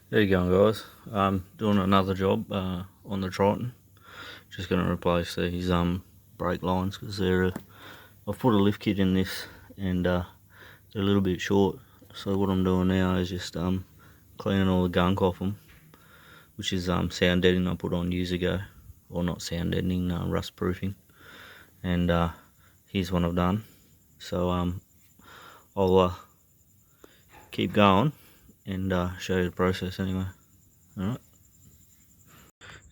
There you go, guys. Doing another job on the Triton. Just going to replace these brake lines because I've put a lift kit in this and they're a little bit short. So what I'm doing now is just cleaning all the gunk off them, which is sound deadening I put on years ago, or not sound deadening, rust proofing. And here's what I've done. So I'll keep going and show you the process anyway. Alright.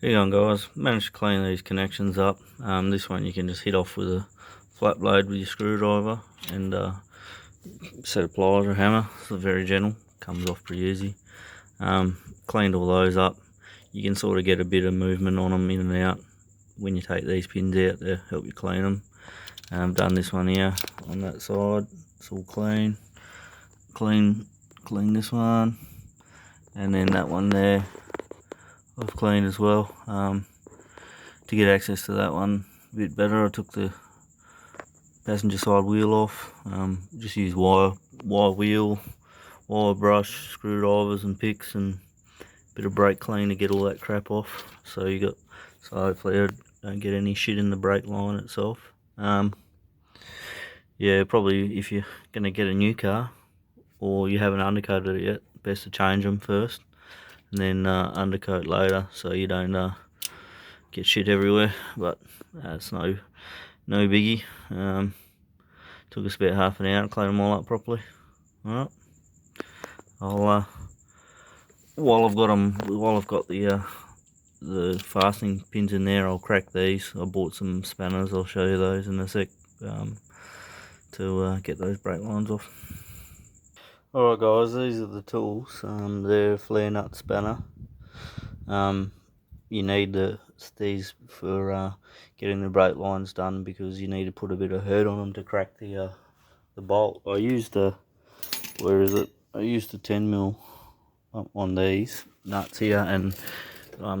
There you go, guys. Managed to clean these connections up. This one you can just hit off with a flat blade with your screwdriver and set of pliers or hammer. So very gentle, comes off pretty easy. Cleaned all those up. You can sort of get a bit of movement on them in and out when you take these pins out to help you clean them. I've done this one here on that side. It's all clean. Clean this one, and then that one there I've cleaned as well. To get access to that one a bit better, I took the passenger side wheel off. Just use wire wheel, wire brush, screwdrivers and picks and a bit of brake clean to get all that crap off. So hopefully I don't get any shit in the brake line itself. Yeah, probably if you're gonna get a new car or you haven't undercoated it yet, best to change them first and then undercoat later so you don't get shit everywhere. But it's no biggie. Took us about half an hour to clean them all up properly. Alright, I'll while I've got the fastening pins in there, I'll crack these. I bought some spanners, I'll show you those in a sec, to get those brake lines off. Alright guys, these are the tools. They're a flare nut spanner. You need these for getting the brake lines done because you need to put a bit of hurt on them to crack the bolt. I used a 10mm on these nuts here, and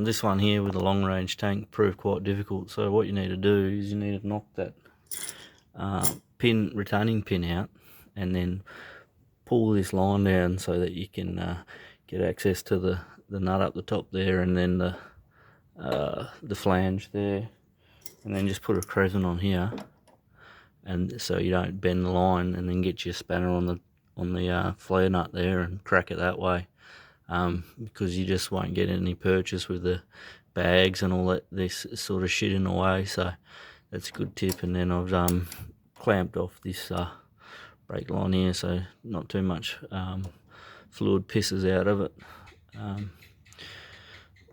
this one here with the long range tank proved quite difficult. So what you need to do is you need to knock that retaining pin out and then pull this line down so that you can get access to the nut up the top there, and then the flange there, and then just put a crescent on here, and so you don't bend the line, and then get your spanner on the flare nut there and crack it that way, because you just won't get any purchase with the bags and all this sort of shit in the way. So that's a good tip. And then I've clamped off this brake line here so not too much fluid pisses out of it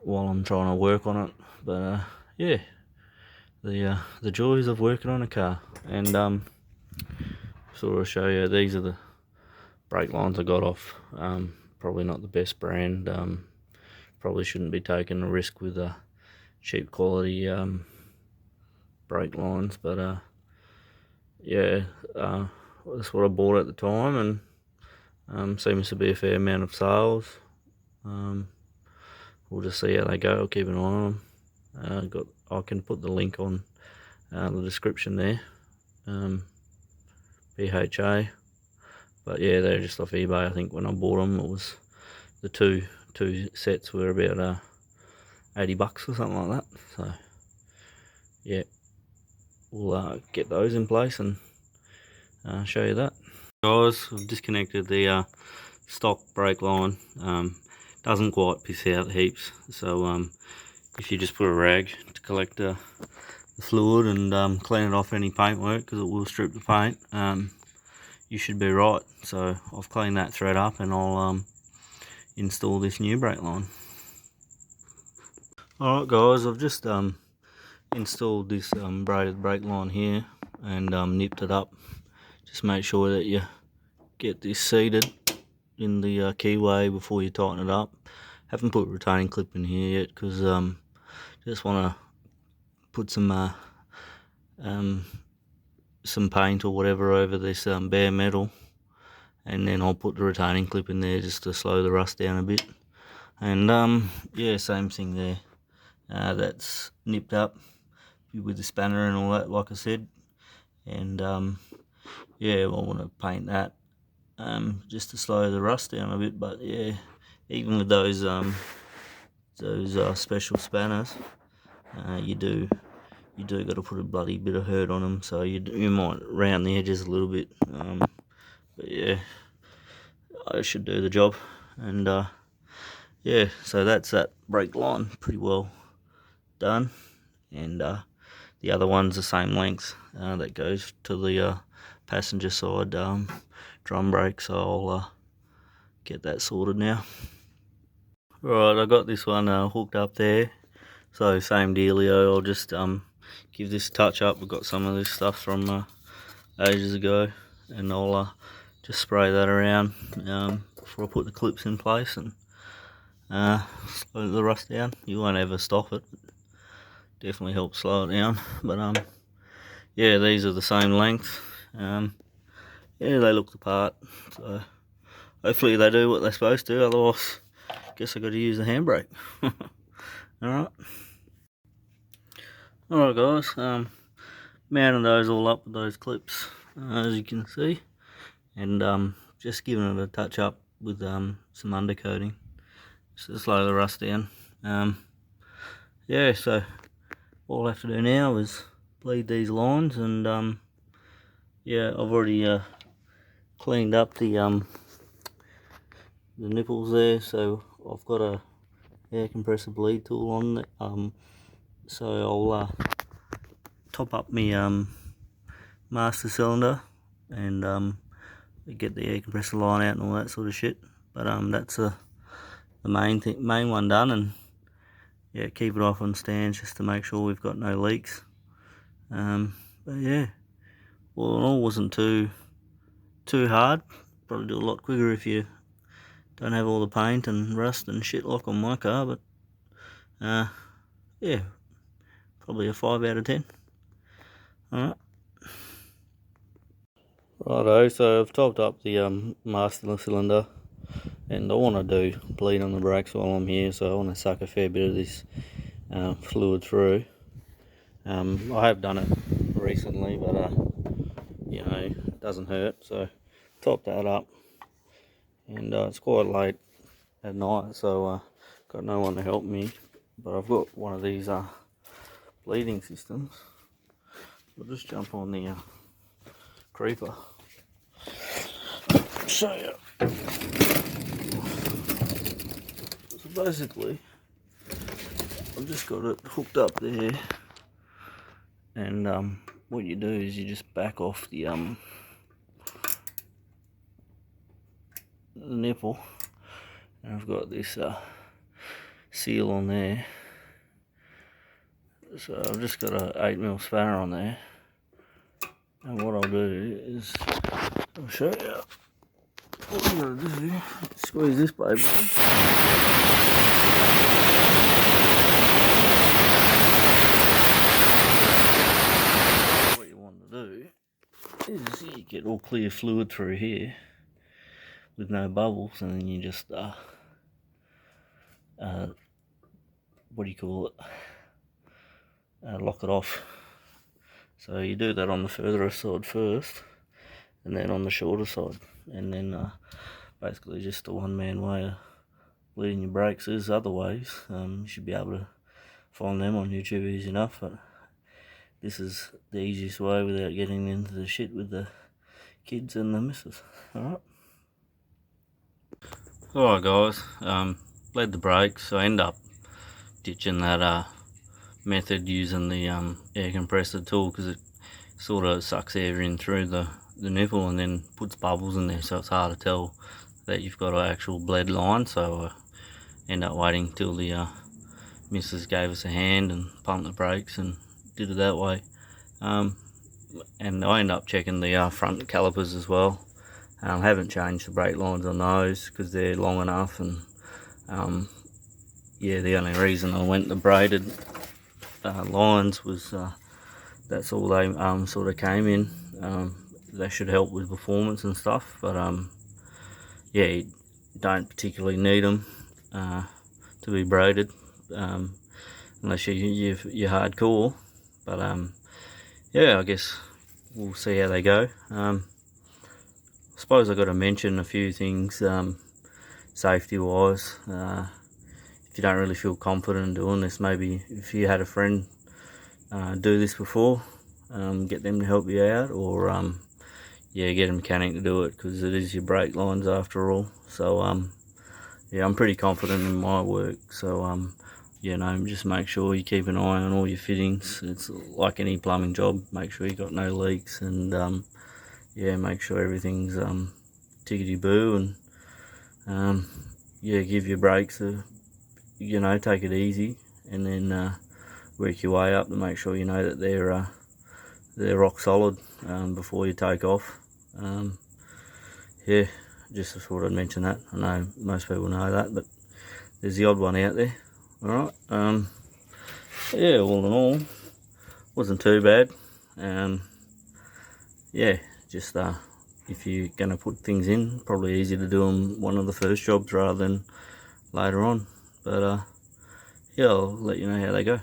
while I'm trying to work on it. But yeah, the joys of working on a car. And sort of show you, these are the brake lines I got off. Probably not the best brand. Probably shouldn't be taking a risk with cheap quality brake lines, but yeah, that's what I bought at the time, and seems to be a fair amount of sales. We'll just see how they go. I'll keep an eye on them. I can put the link on the description there. BHA, but yeah, they're just off eBay. I think when I bought them, it was the two sets were about $80 or something like that. So yeah, we'll get those in place and show you that. Guys, I've disconnected the stock brake line. Doesn't quite piss out heaps, so if you just put a rag to collect the fluid and clean it off any paintwork, because it will strip the paint, you should be right. So I've cleaned that thread up, and I'll install this new brake line. Alright guys, I've just installed this braided brake line here and nipped it up. Just make sure that you get this seated in the keyway before you tighten it up. Haven't put a retaining clip in here yet because just want to put some paint or whatever over this bare metal, and then I'll put the retaining clip in there just to slow the rust down a bit. And yeah, same thing there. That's nipped up with the spanner and all that, like I said. And yeah, I want to paint that just to slow the rust down a bit. But yeah, even with those special spanners, you do got to put a bloody bit of hurt on them, so you might round the edges a little bit, but yeah, I should do the job. And yeah, so that's that brake line pretty well done, and the other one's the same length, that goes to the passenger side drum brake, so I'll get that sorted now. Right, I got this one hooked up there, so same dealio. I'll just give this a touch up. We've got some of this stuff from ages ago, and I'll just spray that around before I put the clips in place and slow the rust down. You won't ever stop it, definitely helps slow it down. But yeah, these are the same length. Yeah, they look the part, so hopefully they do what they're supposed to, otherwise I guess I got to use the handbrake. Alright guys, mounting those all up with those clips, as you can see, and just giving it a touch up with some undercoating just to slow the rust down. Yeah, so all I have to do now is bleed these lines, and yeah, I've already cleaned up the nipples there, so I've got a air compressor bleed tool on it, so I'll top up my master cylinder and get the air compressor line out and all that sort of shit. But that's the main one done, and yeah, keep it off on stands just to make sure we've got no leaks. But yeah, all in all, wasn't too hard. Probably do a lot quicker if you don't have all the paint and rust and shit like on my car, but yeah, probably a 5 out of 10. Alright. Righto, so I've topped up the master cylinder, and I want to do bleed on the brakes while I'm here, so I want to suck a fair bit of this fluid through. I have done it recently, but you know, it doesn't hurt, so top that up. And it's quite late at night, so got no one to help me, but I've got one of these bleeding systems. I'll just jump on the creeper. So basically, I've just got it hooked up there, and what you do is you just back off the nipple, and I've got this seal on there, so I've just got a 8mm spanner on there, and what I'll do is I'll show you what I'm going to do. Squeeze this baby. What you want to do is you get all clear fluid through here with no bubbles, and then you just what do you call it, lock it off. So you do that on the further side first, and then on the shorter side, and then basically just a one-man way of bleeding your brakes. There's other ways, you should be able to find them on YouTube easy enough, but this is the easiest way without getting into the shit with the kids and the missus. Alright guys, bled the brakes. I end up ditching that method using the air compressor tool, because it sort of sucks air in through the nipple and then puts bubbles in there, so it's hard to tell that you've got an actual bled line. So I end up waiting till the missus gave us a hand and pumped the brakes and did it that way. And I end up checking the front calipers as well. I haven't changed the brake lines on those because they're long enough, and yeah, the only reason I went the braided lines was that's all they sort of came in. They should help with performance and stuff, but yeah, you don't particularly need them to be braided unless you're hardcore. But yeah, I guess we'll see how they go. I suppose I've got to mention a few things safety wise. If you don't really feel confident in doing this, maybe if you had a friend do this before, get them to help you out, or yeah, get a mechanic to do it, because it is your brake lines after all. So yeah, I'm pretty confident in my work. So you know, just make sure you keep an eye on all your fittings. It's like any plumbing job, make sure you got no leaks, and yeah, make sure everything's tickety boo, and yeah, give your brakes a, you know, take it easy, and then work your way up to make sure you know that they're rock solid before you take off. Yeah, just thought I'd mention that. I know most people know that, but there's the odd one out there. Alright, yeah, all in all, wasn't too bad. Yeah, just if you're going to put things in, probably easier to do them one of the first jobs rather than later on. But yeah, I'll let you know how they go.